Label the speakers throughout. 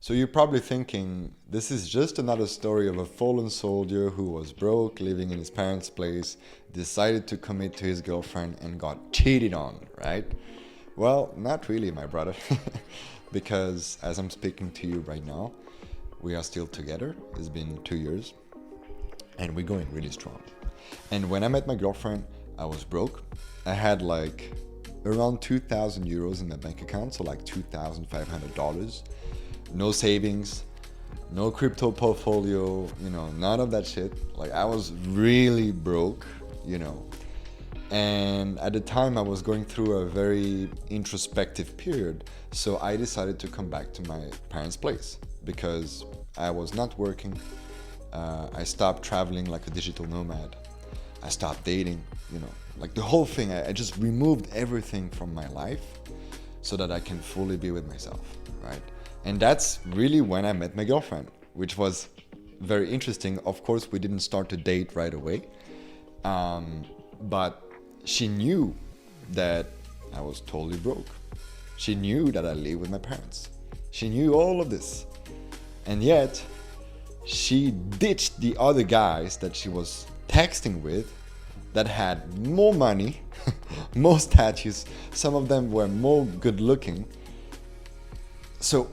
Speaker 1: So you're probably thinking this is just another story of a fallen soldier who was broke, living in his parents' place, decided to commit to his girlfriend and got cheated on, right? Well, not really, my brother. Because as I'm speaking to you right now, we are still together. It's been 2 years and we're going really strong. And when I met my girlfriend, I was broke. I had like around 2,000 euros in my bank account, so like $2,500. No savings, no crypto portfolio, none of that shit. Like I was really broke. And at the time I was going through a very introspective period. So I decided to come back to my parents' place because I was not working. I stopped traveling like a digital nomad. I stopped dating, like the whole thing. I just removed everything from my life so that I can fully be with myself, right? And that's really when I met my girlfriend, which was very interesting. Of course, we didn't start to date right away, but she knew that I was totally broke. She knew that I live with my parents. She knew all of this. And yet, she ditched the other guys that she was texting with that had more money, more tattoos. Some of them were more good looking. So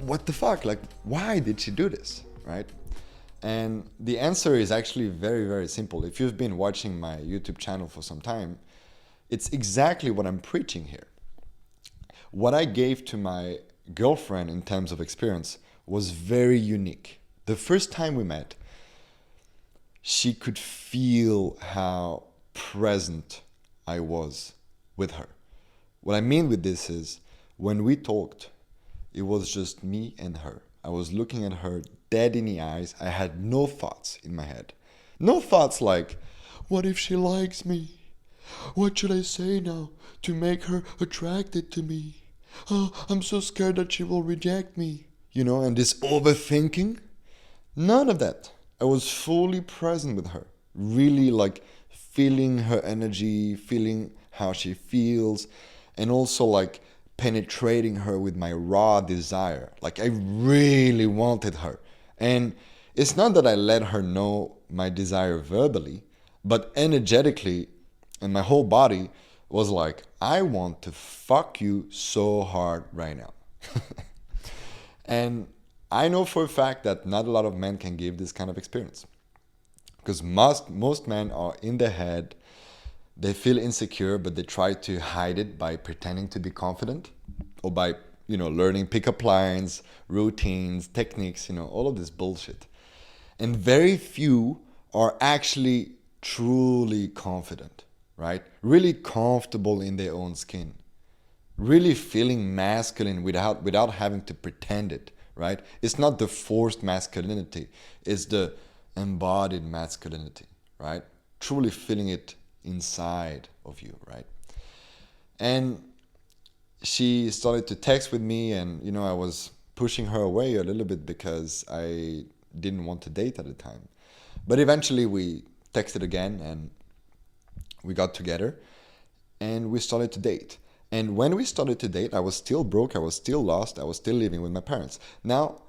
Speaker 1: what the fuck? Like, why did she do this, right? And the answer is actually very, very simple. If you've been watching my YouTube channel for some time, it's exactly what I'm preaching here. What I gave to my girlfriend in terms of experience was very unique. The first time we met, she could feel how present I was with her. What I mean with this is, when we talked, it was just me and her. I was looking at her dead in the eyes. I had no thoughts in my head. No thoughts like, what if she likes me? What should I say now to make her attracted to me? Oh, I'm so scared that she will reject me. And this overthinking. None of that. I was fully present with her. Really like feeling her energy, feeling how she feels, and also like penetrating her with my raw desire. Like I really wanted her. And it's not that I let her know my desire verbally, but energetically, and my whole body was like, I want to fuck you so hard right now. And I know for a fact that not a lot of men can give this kind of experience. Because most men are in their head. They feel insecure, but they try to hide it by pretending to be confident or by, learning pickup lines, routines, techniques, all of this bullshit. And very few are actually truly confident, right? Really comfortable in their own skin. Really feeling masculine without having to pretend it, right? It's not the forced masculinity. It's the embodied masculinity, right? Truly feeling it inside of you, right? And she started to text with me, and I was pushing her away a little bit because I didn't want to date at the time. But eventually we texted again and we got together and we started to date. And when we started to date, I was still broke, I was still lost, I was still living with my parents. Now,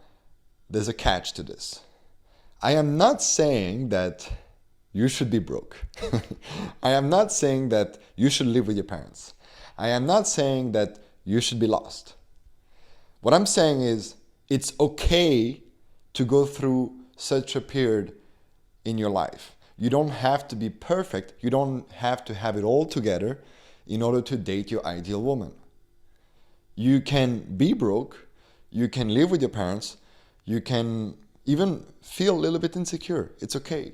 Speaker 1: there's a catch to this. I am not saying that you should be broke. I am not saying that you should live with your parents. I am not saying that you should be lost. What I'm saying is, it's okay to go through such a period in your life. You don't have to be perfect. You don't have to have it all together in order to date your ideal woman. You can be broke. You can live with your parents. You can even feel a little bit insecure. It's okay,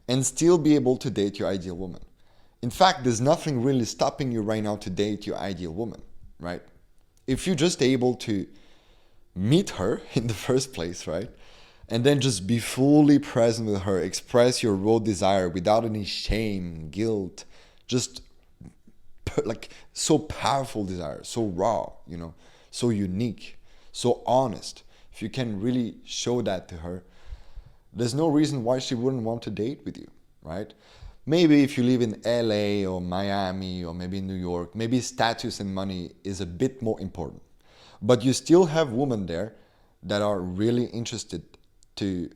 Speaker 1: and still be able to date your ideal woman. In fact, there's nothing really stopping you right now to date your ideal woman, right? If you're just able to meet her in the first place, right? And then just be fully present with her, express your raw desire without any shame, guilt, just like so powerful desire, so raw, so unique, so honest. If you can really show that to her, there's no reason why she wouldn't want to date with you, right? Maybe if you live in LA or Miami or maybe New York, maybe status and money is a bit more important. But you still have women there that are really interested to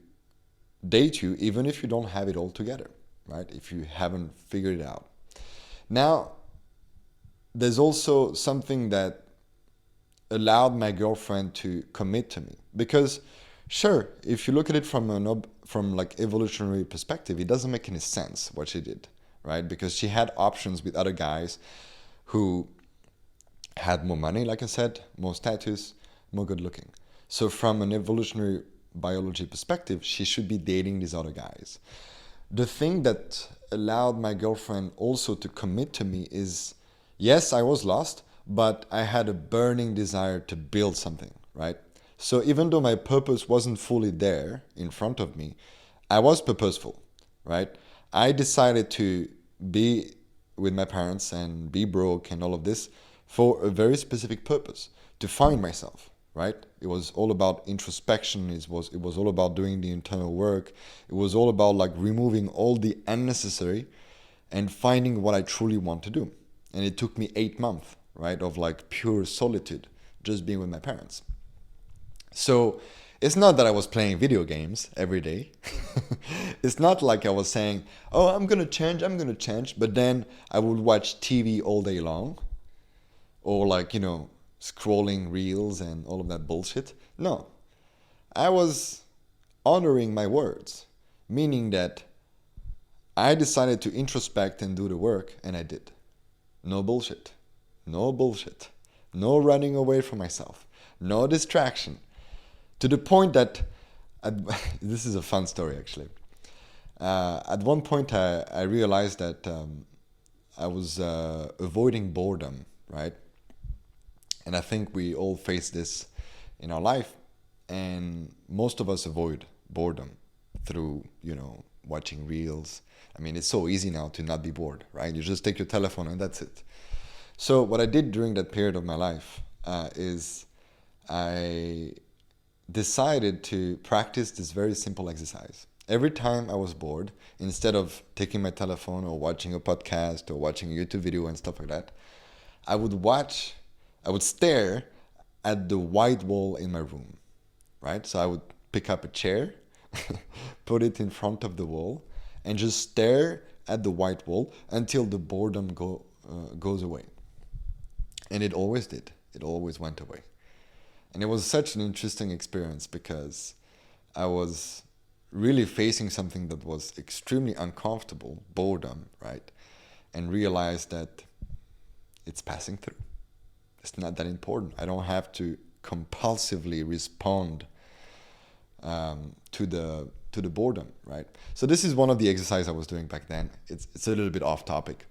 Speaker 1: date you, even if you don't have it all together, right? If you haven't figured it out. Now, there's also something that allowed my girlfriend to commit to me, because sure, if you look at it from like evolutionary perspective, it doesn't make any sense what she did, right? Because she had options with other guys who had more money, like I said, more status, more good looking. So from an evolutionary biology perspective, she should be dating these other guys. The thing that allowed my girlfriend also to commit to me is, yes, I was lost, but I had a burning desire to build something, right? So even though my purpose wasn't fully there in front of me, I was purposeful, right? I decided to be with my parents and be broke and all of this for a very specific purpose, to find myself, right? It was all about introspection. It was all about doing the internal work. It was all about like removing all the unnecessary and finding what I truly want to do. And it took me 8 months, right, of like pure solitude, just being with my parents. So it's not that I was playing video games every day. It's not like I was saying, oh, I'm going to change. But then I would watch TV all day long, or like, scrolling reels and all of that bullshit. No, I was honoring my words, meaning that I decided to introspect and do the work, and I did. No bullshit. No bullshit. No running away from myself. No distraction. To the point that, this is a fun story actually. At one point I realized that I was avoiding boredom, right? And I think we all face this in our life, and most of us avoid boredom through, watching reels. I mean, it's so easy now to not be bored, right? You just take your telephone and that's it. So what I did during that period of my life is I decided to practice this very simple exercise. Every time I was bored, instead of taking my telephone or watching a podcast or watching a YouTube video and stuff like that, I would stare at the white wall in my room, right? So I would pick up a chair, put it in front of the wall, and just stare at the white wall until the boredom goes away. And it always did. It always went away. And it was such an interesting experience because I was really facing something that was extremely uncomfortable, boredom, right? And realized that it's passing through. It's not that important. I don't have to compulsively respond to the boredom, right? So this is one of the exercises I was doing back then. It's a little bit off topic.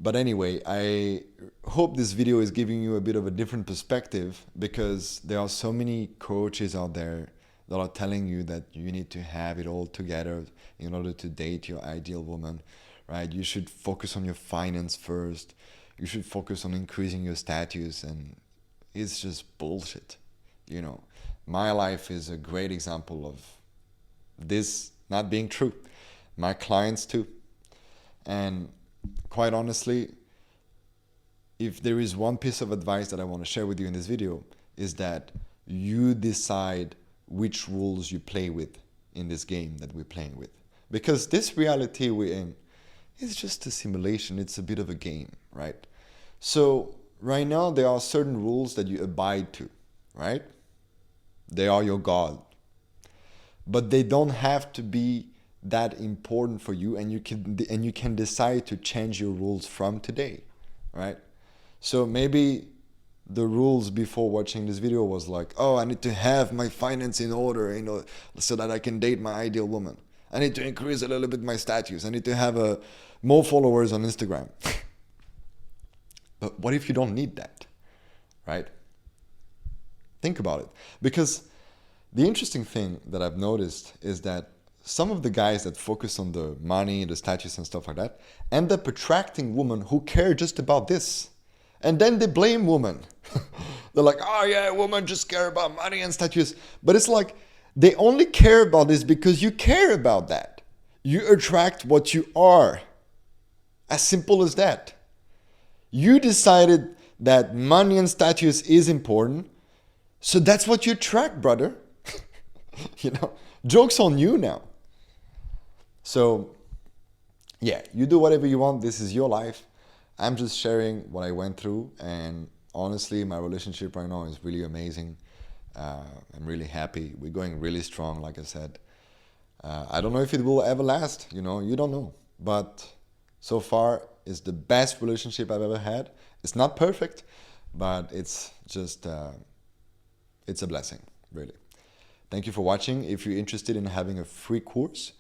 Speaker 1: But anyway, I hope this video is giving you a bit of a different perspective, because there are so many coaches out there that are telling you that you need to have it all together in order to date your ideal woman, right? You should focus on your finance first. You should focus on increasing your status, and it's just bullshit. My life is a great example of this not being true. My clients too. And quite honestly, if there is one piece of advice that I want to share with you in this video, is that you decide which rules you play with in this game that we're playing with. Because this reality we're in is just a simulation. It's a bit of a game, right? So right now there are certain rules that you abide to, right? They are your God. But they don't have to be that important for you, and you can decide to change your rules from today, right? So maybe the rules before watching this video was like, oh, I need to have my finance in order, so that I can date my ideal woman. I need to increase a little bit my status. I need to have more followers on Instagram. But what if you don't need that, right? Think about it. Because the interesting thing that I've noticed is that some of the guys that focus on the money, the status and stuff like that, end up attracting women who care just about this. And then they blame women. They're like, oh yeah, women just care about money and status. But it's like, they only care about this because you care about that. You attract what you are. As simple as that. You decided that money and status is important. So that's what you track, brother. You know, joke's on you now. So yeah, you do whatever you want. This is your life. I'm just sharing what I went through, and honestly, my relationship right now is really amazing. I'm really happy. We're going really strong, like I said. I don't know if it will ever last. You don't know. But so far, it's the best relationship I've ever had. It's not perfect, but it's just it's a blessing, really. Thank you for watching. If you're interested in having a free course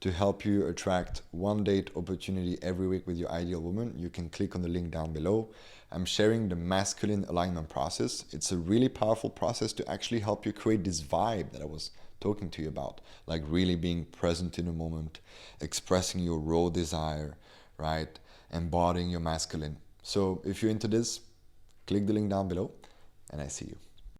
Speaker 1: to help you attract one date opportunity every week with your ideal woman, you can click on the link down below. I'm sharing the masculine alignment process. It's a really powerful process to actually help you create this vibe that I was talking to you about, like really being present in the moment, expressing your raw desire, right? Embodying your masculine. So if you're into this, click the link down below, and I see you.